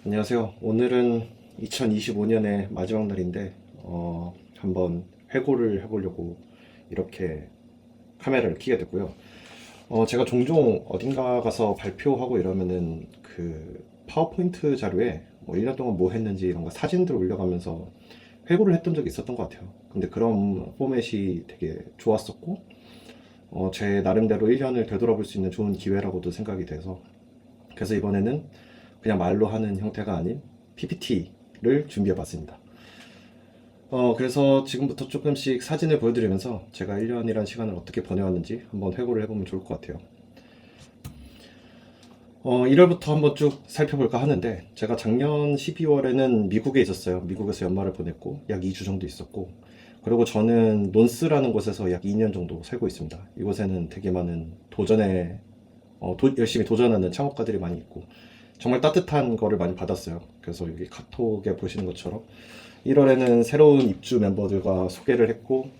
안녕하세요. 오늘은 2025년의 마지막 날인데, 한번 회고를 해보려고 이렇게 카메라를 켜게 됐고요. 제가 종종 어딘가 가서 발표하고 이러면은 그 파워포인트 자료에 뭐 1년 동안 뭐 했는지 이런 거 사진들 올려가면서 회고를 했던 적이 있었던 것 같아요. 근데 그런 포맷이 되게 좋았었고, 제 나름대로 1년을 되돌아볼 수 있는 좋은 기회라고도 생각이 돼서, 그래서 이번에는 그냥 말로 하는 형태가 아닌 PPT를 준비해 봤습니다. 그래서 지금부터 조금씩 사진을 보여드리면서 제가 1년이란 시간을 어떻게 보내왔는지 한번 회고를 해보면 좋을 것 같아요. 1월부터 한번 쭉 살펴볼까 하는데, 제가 작년 12월에는 미국에 있었어요. 미국에서 연말을 보냈고 약 2주 정도 있었고, 그리고 저는 논스라는 곳에서 약 2년 정도 살고 있습니다. 이곳에는 되게 많은 열심히 도전하는 창업가들이 많이 있고 정말 따뜻한 거를 많이 받았어요. 그래서 여기 카톡에 보시는 것처럼 1월에는 새로운 입주 멤버들과 소개를 했고,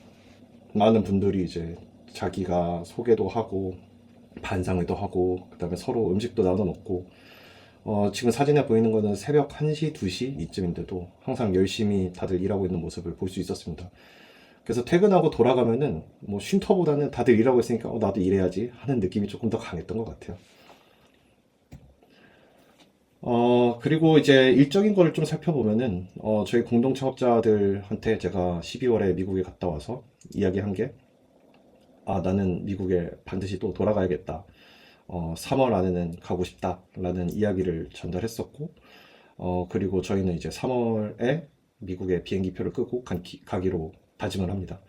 많은 분들이 이제 자기가 소개도 하고 반상회도 하고 그다음에 서로 음식도 나눠 먹고, 지금 사진에 보이는 거는 새벽 1시, 2시 이쯤인데도 항상 열심히 다들 일하고 있는 모습을 볼 수 있었습니다. 그래서 퇴근하고 돌아가면은 뭐 쉼터보다는 다들 일하고 있으니까 나도 일해야지 하는 느낌이 조금 더 강했던 것 같아요. 그리고 이제 일적인 거를 좀 살펴보면은, 저희 공동 창업자들한테 제가 12월에 미국에 갔다 와서 이야기한 게, 나는 미국에 반드시 또 돌아가야겠다. 3월 안에는 가고 싶다라는 이야기를 전달했었고, 그리고 저희는 이제 3월에 미국에 비행기표를 끄고 가기로 다짐을 합니다.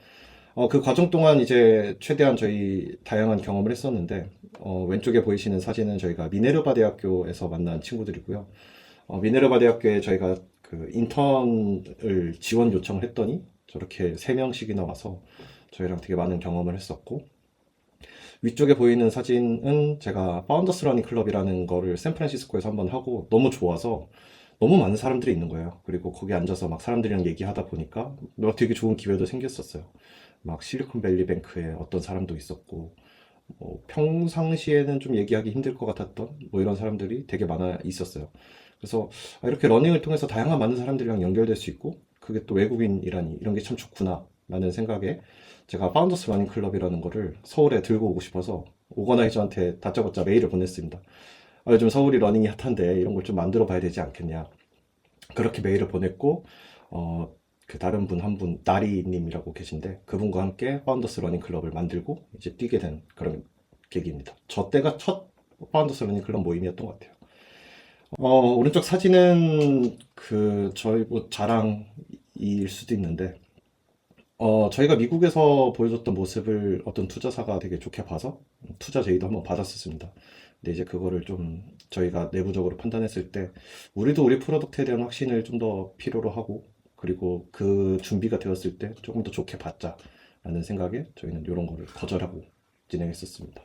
그 과정 동안 이제 최대한 저희 다양한 경험을 했었는데, 왼쪽에 보이시는 사진은 저희가 미네르바 대학교에서 만난 친구들이고요. 미네르바 대학교에 저희가 그 인턴을 지원 요청을 했더니 저렇게 3명씩이나 와서 저희랑 되게 많은 경험을 했었고, 위쪽에 보이는 사진은 제가 파운더스 러닝 클럽이라는 거를 샌프란시스코에서 한번 하고 너무 좋아서 너무 많은 사람들이 있는 거예요. 그리고 거기 앉아서 막 사람들이랑 얘기하다 보니까 되게 좋은 기회도 생겼었어요. 막 실리콘밸리 뱅크에 어떤 사람도 있었고, 뭐 평상시에는 좀 얘기하기 힘들 것 같았던 뭐 이런 사람들이 되게 많아 있었어요. 그래서 이렇게 러닝을 통해서 다양한 많은 사람들이랑 연결될 수 있고, 그게 또 외국인이라니 이런 게 참 좋구나 라는 생각에 제가 파운더스 러닝 클럽이라는 거를 서울에 들고 오고 싶어서 오거나이저한테 다짜고짜 메일을 보냈습니다. 요즘 서울이 러닝이 핫한데 이런 걸 좀 만들어 봐야 되지 않겠냐. 그렇게 메일을 보냈고, 어, 그 다른 분 한 분, 나리님이라고 계신데, 그분과 함께 파운더스 러닝 클럽을 만들고 이제 뛰게 된 그런 계기입니다. 저 때가 첫 파운더스 러닝 클럽 모임이었던 것 같아요. 오른쪽 사진은 그 저희 뭐 자랑일 수도 있는데, 저희가 미국에서 보여줬던 모습을 어떤 투자사가 되게 좋게 봐서 투자 제의도 한번 받았었습니다. 근데 이제 그거를 좀 저희가 내부적으로 판단했을 때, 우리도 우리 프로덕트에 대한 확신을 좀 더 필요로 하고, 그리고 그 준비가 되었을 때 조금 더 좋게 받자라는 생각에 저희는 이런 거를 거절하고 진행했었습니다.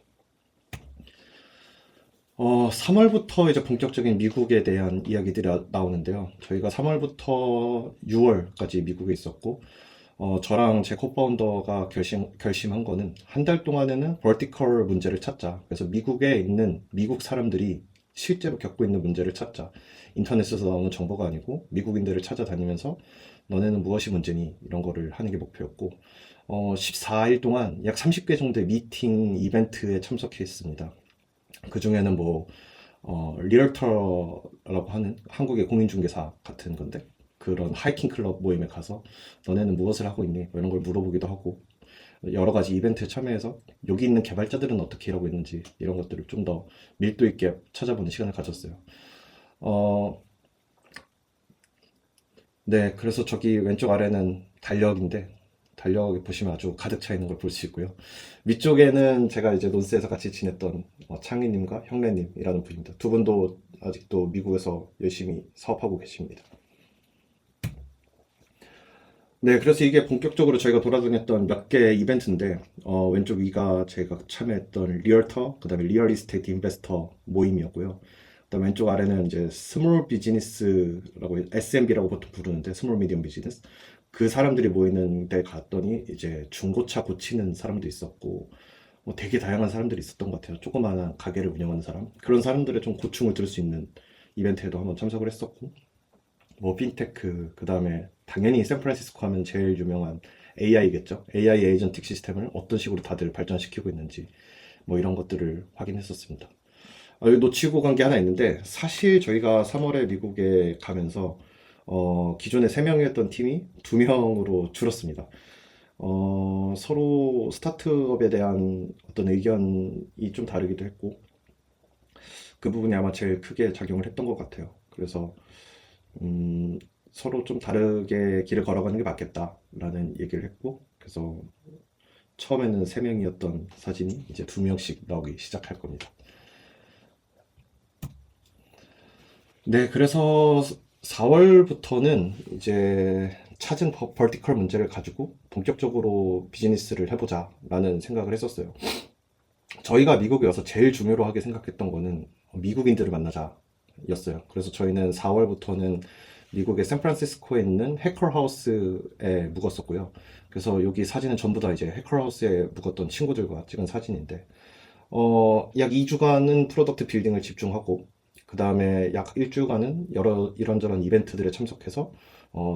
3월부터 이제 본격적인 미국에 대한 이야기들이 나오는데요. 저희가 3월부터 6월까지 미국에 있었고, 저랑 제 코파운더가 결심한 거는 한 달 동안에는 vertical 문제를 찾자. 그래서 미국에 있는 미국 사람들이 실제로 겪고 있는 문제를 찾자. 인터넷에서 나오는 정보가 아니고 미국인들을 찾아다니면서 너네는 무엇이 문제니? 이런 거를 하는 게 목표였고, 14일 동안 약 30개 정도의 미팅 이벤트에 참석했습니다. 그 중에는 뭐, 리얼터라고 하는 한국의 공인중개사 같은 건데, 그런 하이킹 클럽 모임에 가서 너네는 무엇을 하고 있니? 뭐 이런 걸 물어보기도 하고, 여러 가지 이벤트에 참여해서 여기 있는 개발자들은 어떻게 일하고 있는지 이런 것들을 좀 더 밀도 있게 찾아보는 시간을 가졌어요. 어, 네, 그래서 저기 왼쪽 아래는 달력인데, 달력에 보시면 아주 가득 차 있는 걸 볼 수 있고요. 위쪽에는 제가 이제 논스에서 같이 지냈던 창희님과 형래님이라는 분입니다. 두 분도 아직도 미국에서 열심히 사업하고 계십니다. 네, 그래서 이게 본격적으로 저희가 돌아다녔던 몇 개 이벤트인데, 왼쪽 위가 제가 참여했던 리얼터, 그 다음에 리얼 이스테이트 인베스터 모임이었고요. 그다음 왼쪽 아래는 이제 스몰 비즈니스라고 SMB라고 보통 부르는데, 스몰 미디엄 비즈니스. 그 사람들이 모이는 데 갔더니 이제 중고차 고치는 사람도 있었고, 되게 다양한 사람들이 있었던 것 같아요. 조그마한 가게를 운영하는 사람, 그런 사람들의 좀 고충을 들을 수 있는 이벤트에도 한번 참석을 했었고, 뭐 핀테크, 그 다음에 당연히 샌프란시스코 하면 제일 유명한 AI겠죠. AI 에이전틱 시스템을 어떤 식으로 다들 발전시키고 있는지 뭐 이런 것들을 확인했었습니다. 여기 놓치고 간 게 하나 있는데, 사실 저희가 3월에 미국에 가면서 기존에 3명이었던 팀이 2명으로 줄었습니다. 서로 스타트업에 대한 어떤 의견이 좀 다르기도 했고, 그 부분이 아마 제일 크게 작용을 했던 것 같아요. 그래서 음, 서로 좀 다르게 길을 걸어가는 게 맞겠다라는 얘기를 했고, 그래서 처음에는 3명이었던 사진이 이제 2명씩 나오기 시작할 겁니다. 네, 그래서 4월부터는 이제 찾은 버티컬 문제를 가지고 본격적으로 비즈니스를 해보자라는 생각을 했었어요. 저희가 미국에 와서 제일 중요로 하게 생각했던 거는 미국인들을 만나자였어요. 그래서 저희는 4월부터는 미국의 샌프란시스코에 있는 해커하우스에 묵었었고요. 그래서 여기 사진은 전부 다 이제 해커하우스에 묵었던 친구들과 찍은 사진인데, 약 2주간은 프로덕트 빌딩을 집중하고, 그 다음에 약 1주간은 여러 이런저런 이벤트들에 참석해서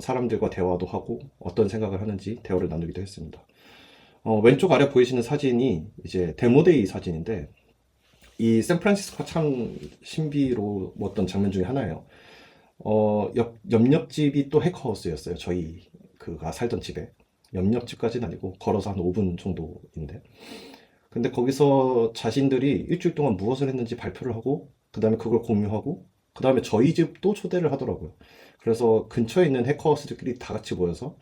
사람들과 대화도 하고 어떤 생각을 하는지 대화를 나누기도 했습니다. 왼쪽 아래 보이시는 사진이 이제 데모데이 사진인데, 이 샌프란시스코가 참 신비로웠던 장면 중에 하나예요. 옆집이 또 해커하우스였어요. 저희 그가 살던 집에. 옆집까지는 아니고 걸어서 한 5분 정도인데. 근데 거기서 자신들이 일주일 동안 무엇을 했는지 발표를 하고, 그 다음에 그걸 공유하고, 그 다음에 저희 집도 초대를 하더라고요. 그래서 근처에 있는 해커하우스들끼리 다 같이 모여서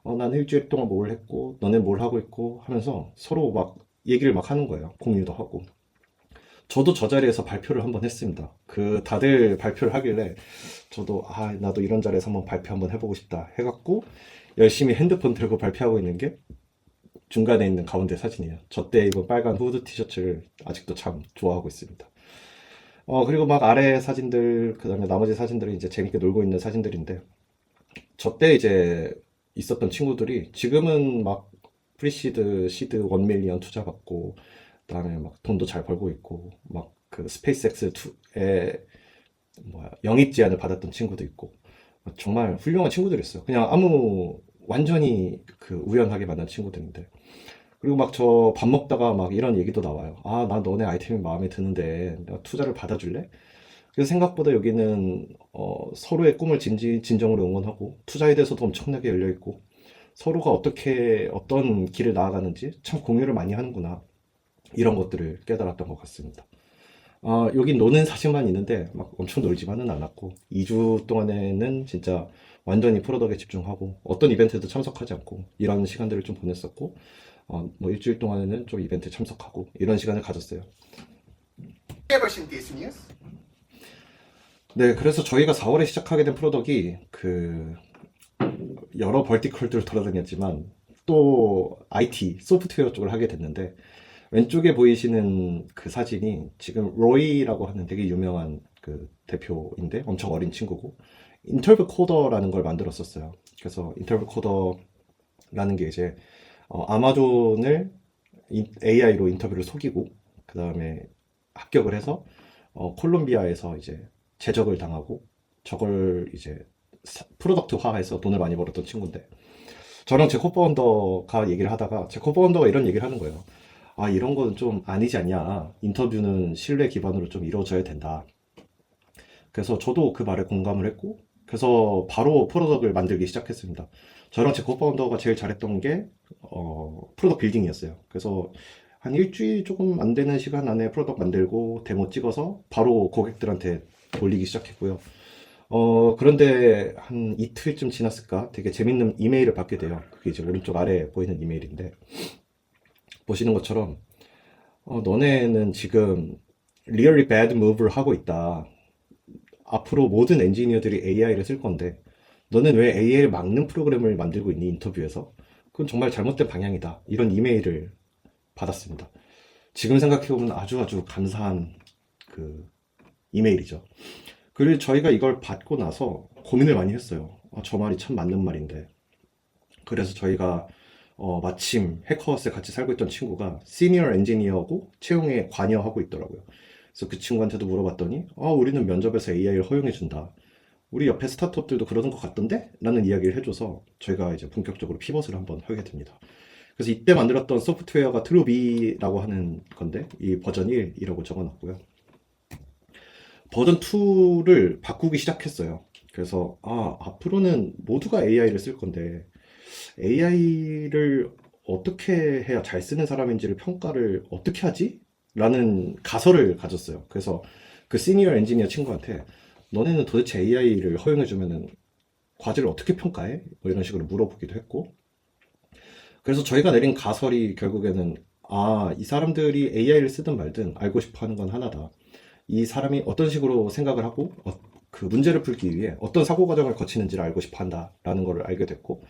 나는 일주일 동안 뭘 했고, 너네 뭘 하고 있고 하면서 서로 막 얘기를 막 하는 거예요. 공유도 하고. 저도 저 자리에서 발표를 한번 했습니다. 다들 발표를 하길래 저도 나도 이런 자리에서 한번 발표 한번 해보고 싶다 해갖고 열심히 핸드폰 들고 발표하고 있는 게 중간에 있는 가운데 사진이에요. 저 때 입은 빨간 후드 티셔츠를 아직도 참 좋아하고 있습니다. 그리고 막 아래 사진들, 그 다음에 나머지 사진들은 이제 재밌게 놀고 있는 사진들인데, 저 때 이제 있었던 친구들이 지금은 막 프리시드, 시드 1밀리언 투자받고, 그 다음에 막 돈도 잘 벌고 있고, 막 그 스페이스X에 뭐야, 영입 제안을 받았던 친구도 있고, 정말 훌륭한 친구들이었어요. 그냥 완전히 그 우연하게 만난 친구들인데. 그리고 막 저 밥 먹다가 막 이런 얘기도 나와요. 나 너네 아이템이 마음에 드는데 내가 투자를 받아줄래? 그래서 생각보다 여기는 서로의 꿈을 진정으로 응원하고 투자에 대해서도 엄청나게 열려있고 서로가 어떤 길을 나아가는지 참 공유를 많이 하는구나. 이런 것들을 깨달았던 것 같습니다. 여기 노는 사진만 있는데 막 엄청 놀지만은 않았고 2주 동안에는 진짜 완전히 프로덕트에 집중하고 어떤 이벤트에도 참석하지 않고 이런 시간들을 좀 보냈었고 뭐 일주일 동안에는 좀 이벤트에 참석하고 이런 시간을 가졌어요. ever seen this news? 네, 그래서 저희가 4월에 시작하게 된 프로덕트이 여러 벌티컬들을 돌아다녔지만 또 IT, 소프트웨어 쪽을 하게 됐는데 왼쪽에 보이시는 그 사진이 지금 로이라고 하는 되게 유명한 그 대표인데 엄청 어린 친구고 인터뷰 코더라는 걸 만들었었어요. 그래서 인터뷰 코더라는 게 이제 아마존을 AI로 인터뷰를 속이고 그 다음에 합격을 해서 콜롬비아에서 이제 제적을 당하고 저걸 이제 프로덕트화해서 돈을 많이 벌었던 친구인데 저랑 제 코파운더가 얘기를 하다가 제 코파운더가 이런 얘기를 하는 거예요. 이런 건 좀 아니지 않냐. 인터뷰는 신뢰 기반으로 좀 이루어져야 된다. 그래서 저도 그 말에 공감을 했고, 그래서 바로 프로덕트를 만들기 시작했습니다. 저랑 제 코파운더가 제일 잘했던 게, 프로덕트 빌딩이었어요. 그래서 한 일주일 조금 안 되는 시간 안에 프로덕트 만들고, 데모 찍어서 바로 고객들한테 돌리기 시작했고요. 그런데 한 이틀쯤 지났을까? 되게 재밌는 이메일을 받게 돼요. 그게 이제 오른쪽 아래에 보이는 이메일인데, 보시는 것처럼 너네는 지금 really bad move를 하고 있다. 앞으로 모든 엔지니어들이 AI를 쓸 건데 너는 왜 AI를 막는 프로그램을 만들고 있니? 인터뷰에서. 그건 정말 잘못된 방향이다. 이런 이메일을 받았습니다. 지금 생각해보면 아주 아주 감사한 그 이메일이죠. 그리고 저희가 이걸 받고 나서 고민을 많이 했어요. 저 말이 참 맞는 말인데. 그래서 저희가 마침 해커하우스에 같이 살고 있던 친구가 시니어 엔지니어고 채용에 관여하고 있더라고요. 그래서 그 친구한테도 물어봤더니, 우리는 면접에서 AI를 허용해준다. 우리 옆에 스타트업들도 그러는 것 같던데? 라는 이야기를 해줘서 저희가 이제 본격적으로 피벗을 한번 하게 됩니다. 그래서 이때 만들었던 소프트웨어가 트루비라고 하는 건데, 이 버전 1이라고 적어놨고요. 버전 2를 바꾸기 시작했어요. 그래서, 앞으로는 모두가 AI를 쓸 건데, AI를 어떻게 해야 잘 쓰는 사람인지를 평가를 어떻게 하지? 라는 가설을 가졌어요. 그래서 그 시니어 엔지니어 친구한테 너네는 도대체 AI를 허용해주면은 과제를 어떻게 평가해? 뭐 이런 식으로 물어보기도 했고. 그래서 저희가 내린 가설이 결국에는 이 사람들이 AI를 쓰든 말든 알고 싶어 하는 건 하나다. 이 사람이 어떤 식으로 생각을 하고 그 문제를 풀기 위해 어떤 사고 과정을 거치는지를 알고 싶어 한다라는 걸 알게 됐고,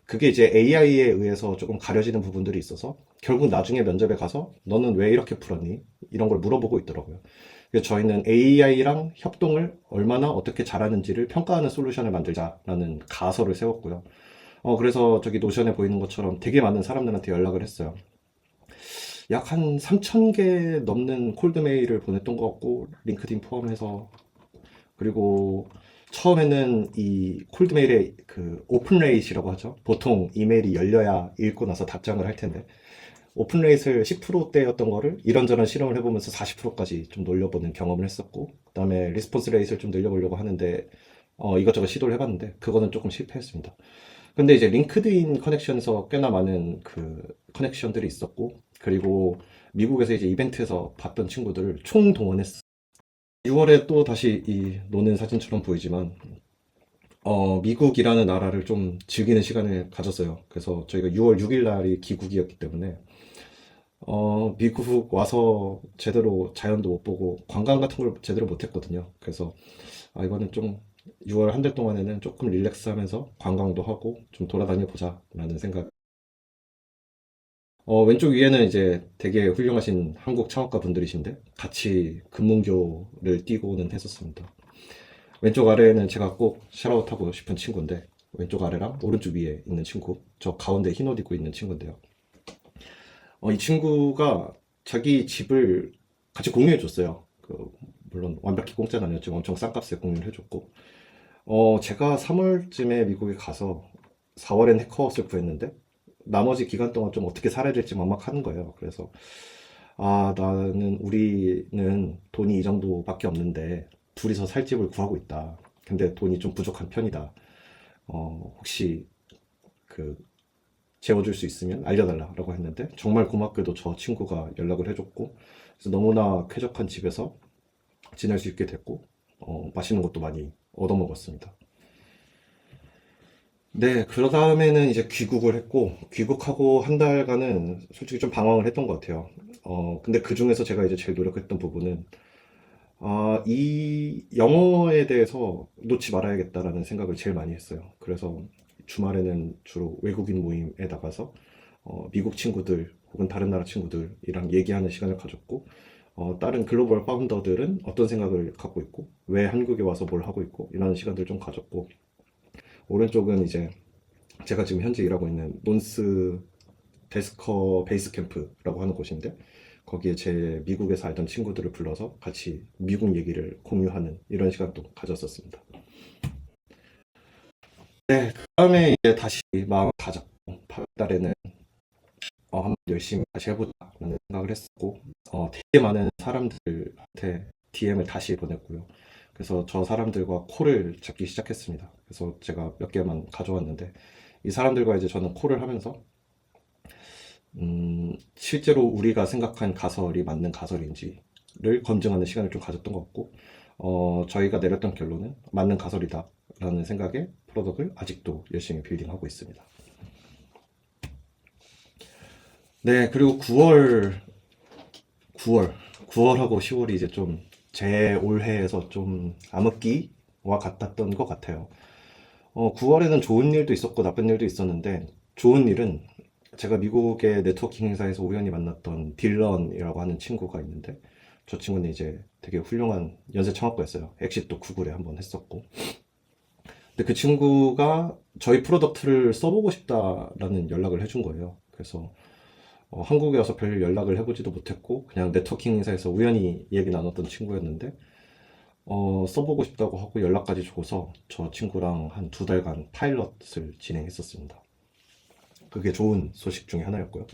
그게 이제 AI에 의해서 조금 가려지는 부분들이 있어서 결국 나중에 면접에 가서 너는 왜 이렇게 풀었니? 이런 걸 물어보고 있더라고요. 그래서 저희는 AI랑 협동을 얼마나 어떻게 잘하는지를 평가하는 솔루션을 만들자라는 가설을 세웠고요. 그래서 저기 노션에 보이는 것처럼 되게 많은 사람들한테 연락을 했어요. 약 한 3,000개 넘는 콜드메일을 보냈던 것 같고, 링크드인 포함해서. 그리고 처음에는 이 콜드메일의 그 오픈레이트라고 하죠. 보통 이메일이 열려야 읽고 나서 답장을 할 텐데, 오픈레이트를 10%대였던 거를 이런저런 실험을 해보면서 40%까지 좀 놀려보는 경험을 했었고, 그 다음에 리스폰스 레이트를 좀 늘려보려고 하는데, 이것저것 시도를 해봤는데, 그거는 조금 실패했습니다. 근데 이제 링크드인 커넥션에서 꽤나 많은 그 커넥션들이 있었고, 그리고 미국에서 이제 이벤트에서 봤던 친구들을 총동원했어요. 6월에 또 다시 이 노는 사진처럼 보이지만, 미국이라는 나라를 좀 즐기는 시간을 가졌어요. 그래서 저희가 6월 6일 날이 귀국이었기 때문에, 미국 와서 제대로 자연도 못 보고 관광 같은 걸 제대로 못 했거든요. 그래서, 이거는 좀 6월 한 달 동안에는 조금 릴렉스 하면서 관광도 하고 좀 돌아다녀 보자 라는 생각. 왼쪽 위에는 이제 되게 훌륭하신 한국 창업가 분들이신데 같이 금문교를 띄고는 했었습니다. 왼쪽 아래에는 제가 꼭 샤라웃하고 싶은 친구인데, 왼쪽 아래랑 오른쪽 위에 있는 친구, 저 가운데 흰 옷 입고 있는 친구인데요. 이 친구가 자기 집을 같이 공유해 줬어요. 물론 완벽히 공짜는 아니었지만 엄청 싼 값에 공유를 해줬고, 제가 3월쯤에 미국에 가서 4월엔 해커아웃을 구했는데 나머지 기간 동안 좀 어떻게 살아야 될지 막막하는 거예요. 그래서 우리는 돈이 이 정도밖에 없는데 둘이서 살 집을 구하고 있다. 근데 돈이 좀 부족한 편이다. 혹시 그 재워줄 수 있으면 알려달라라고 했는데 정말 고맙게도 저 친구가 연락을 해줬고, 그래서 너무나 쾌적한 집에서 지낼 수 있게 됐고, 맛있는 것도 많이 얻어먹었습니다. 네, 그 다음에는 이제 귀국을 했고, 귀국하고 한 달간은 솔직히 좀 방황을 했던 것 같아요. 근데 그 중에서 제가 이제 제일 노력했던 부분은, 이 영어에 대해서 놓지 말아야겠다라는 생각을 제일 많이 했어요. 그래서 주말에는 주로 외국인 모임에 나가서, 미국 친구들 혹은 다른 나라 친구들이랑 얘기하는 시간을 가졌고, 다른 글로벌 파운더들은 어떤 생각을 갖고 있고, 왜 한국에 와서 뭘 하고 있고, 이런 시간들 좀 가졌고, 오른쪽은 이제 제가 지금 현재 일하고 있는 논스 데스커 베이스 캠프라고 하는 곳인데, 거기에 제 미국에서 알던 친구들을 불러서 같이 미국 얘기를 공유하는 이런 시간도 가졌었습니다. 네, 그 다음에 이제 다시 마음을 다잡고 8월달에는 한번 열심히 다시 해보자라는 생각을 했었고, 되게 많은 사람들한테 DM을 다시 보냈고요. 그래서 저 사람들과 콜을 잡기 시작했습니다. 그래서 제가 몇 개만 가져왔는데, 이 사람들과 이제 저는 콜을 하면서 실제로 우리가 생각한 가설이 맞는 가설인지를 검증하는 시간을 좀 가졌던 것 같고, 저희가 내렸던 결론은 맞는 가설이다라는 생각에 프로덕트를 아직도 열심히 빌딩하고 있습니다. 네, 그리고 9월하고 10월이 이제 좀 제 올해에서 좀 암흑기와 같았던 것 같아요. 9월에는 좋은 일도 있었고 나쁜 일도 있었는데, 좋은 일은 제가 미국의 네트워킹 행사에서 우연히 만났던 딜런이라고 하는 친구가 있는데, 저 친구는 이제 되게 훌륭한 연쇄 창업가였어요. 엑싯도 구글에 한번 했었고. 근데 그 친구가 저희 프로덕트를 써보고 싶다라는 연락을 해준 거예요. 그래서 한국에 와서 별 연락을 해보지도 못했고 그냥 네트워킹 행사에서 우연히 얘기 나눴던 친구였는데 써보고 싶다고 하고 연락까지 줘서 저 친구랑 한 2달간 파일럿을 진행했었습니다. 그게 좋은 소식 중에 하나였고요.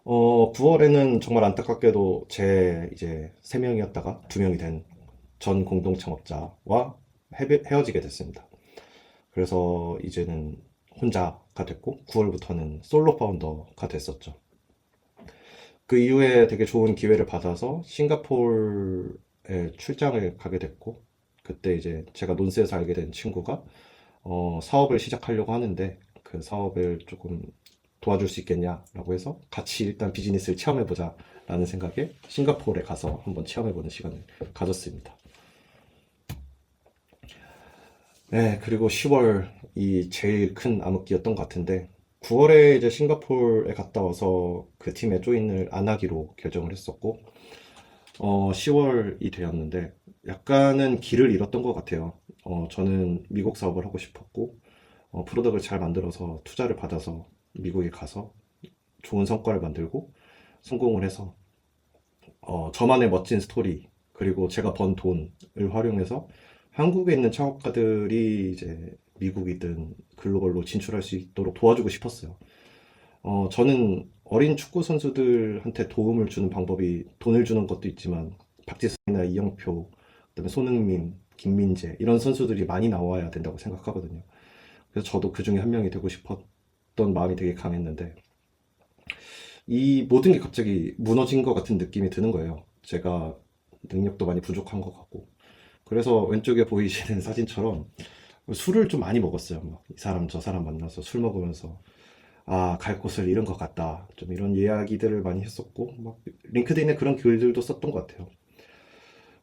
9월에는 정말 안타깝게도 제 이제 3명이었다가 2명이 된 전 공동 창업자와 헤어지게 됐습니다. 그래서 이제는 혼자가 됐고 9월부터는 솔로 파운더가 됐었죠. 그 이후에 되게 좋은 기회를 받아서 싱가포르에 출장을 가게 됐고 그때 이제 제가 논스에서 알게 된 친구가 사업을 시작하려고 하는데 그 사업을 조금 도와줄 수 있겠냐라고 해서 같이 일단 비즈니스를 체험해보자 라는 생각에 싱가포르에 가서 한번 체험해보는 시간을 가졌습니다. 네, 그리고 10월이 제일 큰 암흑기였던 것 같은데 9월에 이제 싱가포르에 갔다 와서 그 팀에 조인을 안 하기로 결정을 했었고 10월이 되었는데 약간은 길을 잃었던 것 같아요. 저는 미국 사업을 하고 싶었고 프로덕트를 잘 만들어서 투자를 받아서 미국에 가서 좋은 성과를 만들고 성공을 해서 저만의 멋진 스토리 그리고 제가 번 돈을 활용해서 한국에 있는 창업가들이 이제 미국이든 글로벌로 진출할 수 있도록 도와주고 싶었어요. 저는 어린 축구 선수들한테 도움을 주는 방법이 돈을 주는 것도 있지만 박지성이나 이영표, 그다음에 손흥민, 김민재 이런 선수들이 많이 나와야 된다고 생각하거든요. 그래서 저도 그 중에 한 명이 되고 싶었던 마음이 되게 강했는데 이 모든 게 갑자기 무너진 것 같은 느낌이 드는 거예요. 제가 능력도 많이 부족한 것 같고. 그래서 왼쪽에 보이시는 사진처럼 술을 좀 많이 먹었어요. 막 이 사람 저 사람 만나서 술 먹으면서 갈 곳을 잃은 것 같다. 좀 이런 이야기들을 많이 했었고 막 링크드인에 그런 글들도 썼던 것 같아요.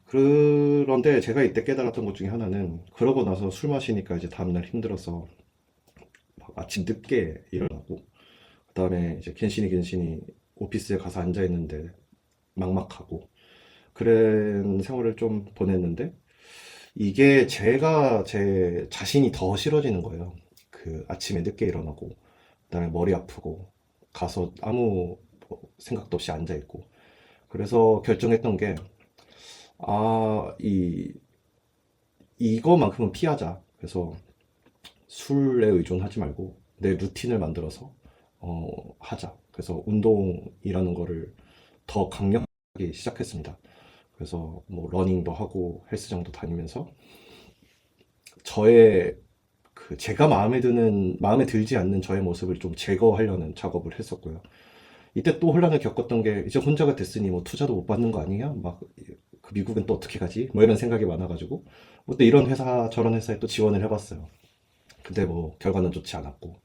그런데 제가 이때 깨달았던 것 중에 하나는 그러고 나서 술 마시니까 이제 다음날 힘들어서 막 아침 늦게 일어나고 그다음에 이제 갠신이 오피스에 가서 앉아 있는데 막막하고 그런 생활을 좀 보냈는데 이게 제가 제 자신이 더 싫어지는 거예요. 그 아침에 늦게 일어나고 그다음에 머리 아프고 가서 아무 생각도 없이 앉아 있고 그래서 결정했던 게 이 이거만큼은 피하자. 그래서 술에 의존하지 말고 내 루틴을 만들어서 하자. 그래서 운동이라는 거를 더 강력하게 시작했습니다. 그래서 뭐 러닝도 하고 헬스장도 다니면서 저의 그 제가 마음에 들지 않는 저의 모습을 좀 제거하려는 작업을 했었고요. 이때 또 혼란을 겪었던 게 이제 혼자가 됐으니 뭐 투자도 못 받는 거 아니냐? 막 그 미국은 또 어떻게 가지? 뭐 이런 생각이 많아가지고 뭐 또 이런 회사 저런 회사에 또 지원을 해봤어요. 근데 뭐 결과는 좋지 않았고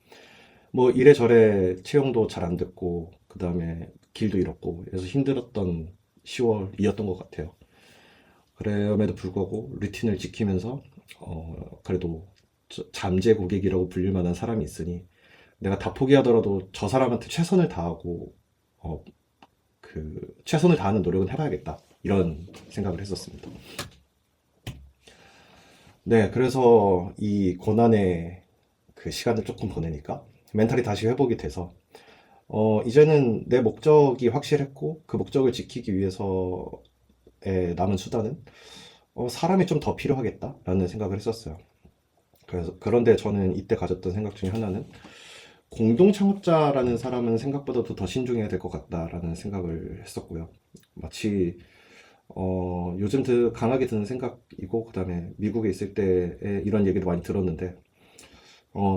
뭐 이래저래 채용도 잘 안 됐고 그 다음에 길도 잃었고 그래서 힘들었던 10월이었던 것 같아요. 그럼에도 불구하고 루틴을 지키면서 그래도 잠재 고객이라고 불릴 만한 사람이 있으니 내가 다 포기하더라도 저 사람한테 최선을 다하고 어, 최선을 다하는 노력은 해봐야겠다 이런 생각을 했었습니다. 네, 그래서 이 고난의 그 시간을 조금 보내니까 멘탈이 다시 회복이 돼서 이제는 내 목적이 확실했고 그 목적을 지키기 위해서의 남은 수단은 사람이 좀 더 필요하겠다라는 생각을 했었어요. 그런데 저는 이때 가졌던 생각 중에 하나는 공동 창업자라는 사람은 생각보다도 더 신중해야 될 것 같다라는 생각을 했었고요. 마치 요즘 강하게 드는 생각이고 그다음에 미국에 있을 때 이런 얘기도 많이 들었는데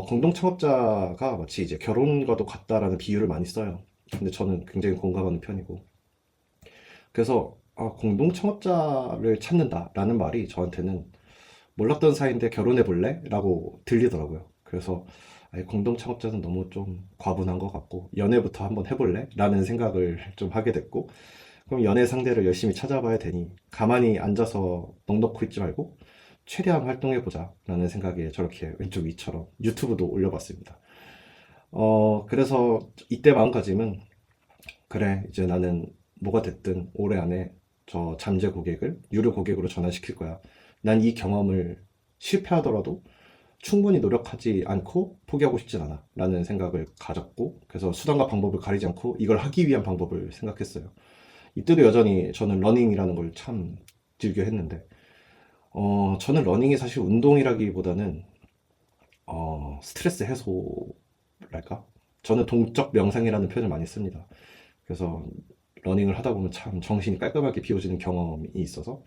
공동 창업자가 마치 이제 결혼과도 같다라는 비유를 많이 써요. 근데 저는 굉장히 공감하는 편이고 그래서 공동 창업자를 찾는다라는 말이 저한테는 몰랐던 사이인데 결혼해 볼래? 라고 들리더라고요. 그래서 공동 창업자는 너무 좀 과분한 것 같고 연애부터 한번 해볼래? 라는 생각을 좀 하게 됐고 그럼 연애 상대를 열심히 찾아봐야 되니 가만히 앉아서 넋 놓고 있지 말고 최대한 활동해보자 라는 생각에 저렇게 왼쪽 위처럼 유튜브도 올려봤습니다. 그래서 이때 마음가짐은 그래 이제 나는 뭐가 됐든 올해 안에 저 잠재 고객을 유료 고객으로 전환시킬 거야. 난 이 경험을 실패하더라도 충분히 노력하지 않고 포기하고 싶진 않아 라는 생각을 가졌고, 그래서 수단과 방법을 가리지 않고 이걸 하기 위한 방법을 생각했어요. 이때도 여전히 저는 러닝이라는 걸 참 즐겨 했는데, 저는 러닝이 사실 운동이라기보다는 스트레스 해소랄까? 저는 동적 명상이라는 표현을 많이 씁니다. 그래서 러닝을 하다 보면 참 정신이 깔끔하게 비워지는 경험이 있어서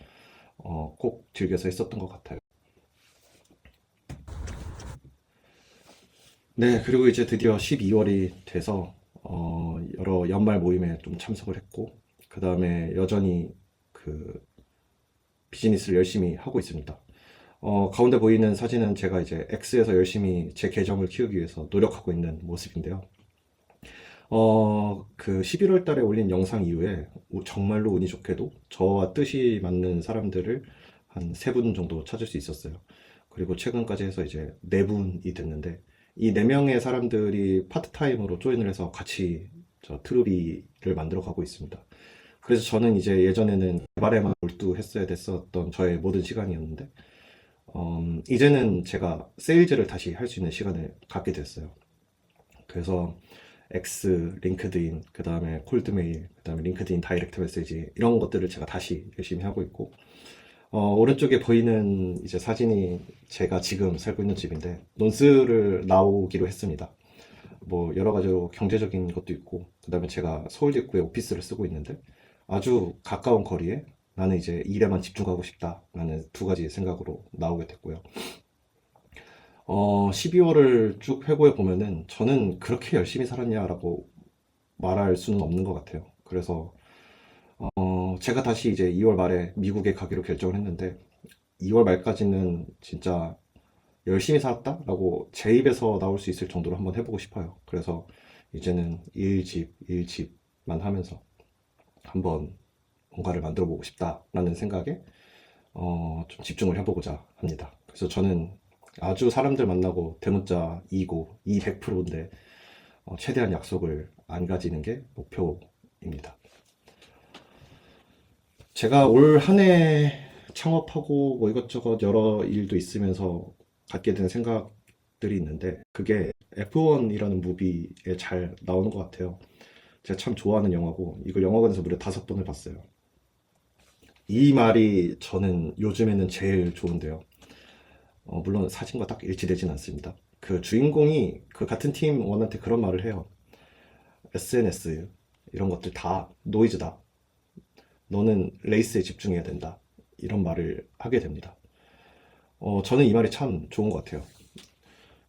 꼭 즐겨서 했었던 것 같아요. 네, 그리고 이제 드디어 12월이 돼서 여러 연말 모임에 좀 참석을 했고, 그 다음에 여전히 그 비즈니스를 열심히 하고 있습니다. 가운데 보이는 사진은 제가 이제 X에서 열심히 제 계정을 키우기 위해서 노력하고 있는 모습인데요. 그 11월 달에 올린 영상 이후에 정말로 운이 좋게도 저와 뜻이 맞는 사람들을 한 3분 정도 찾을 수 있었어요. 그리고 최근까지 해서 이제 4분이 됐는데, 이 4명의 사람들이 파트타임으로 조인을 해서 같이 저 트루비를 만들어 가고 있습니다. 그래서 저는 이제 예전에는 개발에만 몰두했어야 됐었던 저의 모든 시간이었는데, 이제는 제가 세일즈를 다시 할 수 있는 시간을 갖게 됐어요. 그래서 X, 링크드인, 그 다음에 콜드메일, 그 다음에 링크드인 다이렉트 메시지, 이런 것들을 제가 다시 열심히 하고 있고, 오른쪽에 보이는 이제 사진이 제가 지금 살고 있는 집인데, 논스를 나오기로 했습니다. 뭐 여러 가지로 경제적인 것도 있고, 그 다음에 제가 서울역구에 오피스를 쓰고 있는데, 아주 가까운 거리에 나는 이제 일에만 집중하고 싶다라는 2가지 생각으로 나오게 됐고요. 12월을 쭉 회고해 보면은 저는 그렇게 열심히 살았냐라고 말할 수는 없는 것 같아요. 그래서 제가 다시 이제 2월 말에 미국에 가기로 결정을 했는데, 2월 말까지는 진짜 열심히 살았다라고 제 입에서 나올 수 있을 정도로 한번 해보고 싶어요. 그래서 이제는 일집만 하면서 한번 뭔가를 만들어 보고 싶다라는 생각에 좀 집중을 해보고자 합니다. 그래서 저는 아주 사람들 만나고 대문자 2고 200%인데 최대한 약속을 안 가지는 게 목표입니다. 제가 올 한 해 창업하고 뭐 이것저것 여러 일도 있으면서 갖게 된 생각들이 있는데, 그게 F1이라는 무비에 잘 나오는 것 같아요. 제가 참 좋아하는 영화고, 이걸 영화관에서 무려 5번을 봤어요. 이 말이 저는 요즘에는 제일 좋은데요. 물론 사진과 딱 일치되진 않습니다. 그 주인공이 그 같은 팀원한테 그런 말을 해요. SNS 이런 것들 다 노이즈다. 너는 레이스에 집중해야 된다. 이런 말을 하게 됩니다. 저는 이 말이 참 좋은 것 같아요.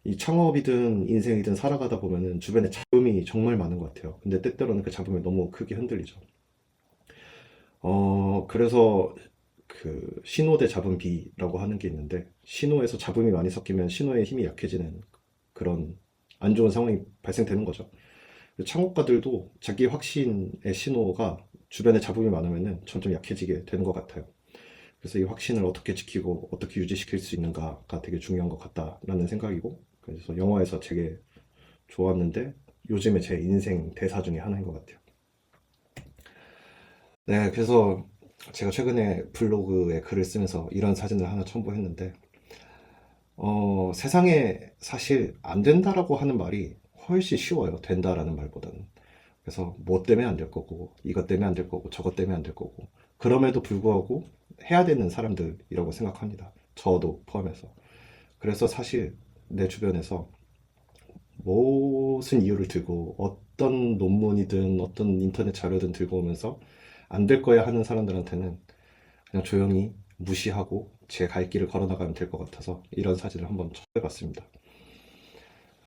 이 창업이든 인생이든 살아가다 보면은 주변에 잡음이 정말 많은 것 같아요. 근데 때때로는 그 잡음이 너무 크게 흔들리죠. 그래서 그 신호 대 잡음비라고 하는 게 있는데, 신호에서 잡음이 많이 섞이면 신호의 힘이 약해지는 그런 안 좋은 상황이 발생되는 거죠. 창업가들도 자기 확신의 신호가 주변에 잡음이 많으면은 점점 약해지게 되는 것 같아요. 그래서 이 확신을 어떻게 지키고 어떻게 유지시킬 수 있는가가 되게 중요한 것 같다라는 생각이고, 그래서 영화에서 되게 좋았는데 요즘에 제 인생 대사 중에 하나인 것 같아요. 네, 그래서 제가 최근에 블로그에 글을 쓰면서 이런 사진을 하나 첨부했는데, 세상에 사실 안 된다라고 하는 말이 훨씬 쉬워요. 된다라는 말보다는. 그래서 뭐 때문에 안 될 거고, 이것 때문에 안 될 거고, 저것 때문에 안 될 거고, 그럼에도 불구하고 해야 되는 사람들이라고 생각합니다. 저도 포함해서. 그래서 사실 내 주변에서 무슨 이유를 들고 어떤 논문이든 어떤 인터넷 자료든 들고 오면서 안 될 거야 하는 사람들한테는 그냥 조용히 무시하고 제 갈 길을 걸어 나가면 될 것 같아서 이런 사진을 한번 첨부해봤습니다.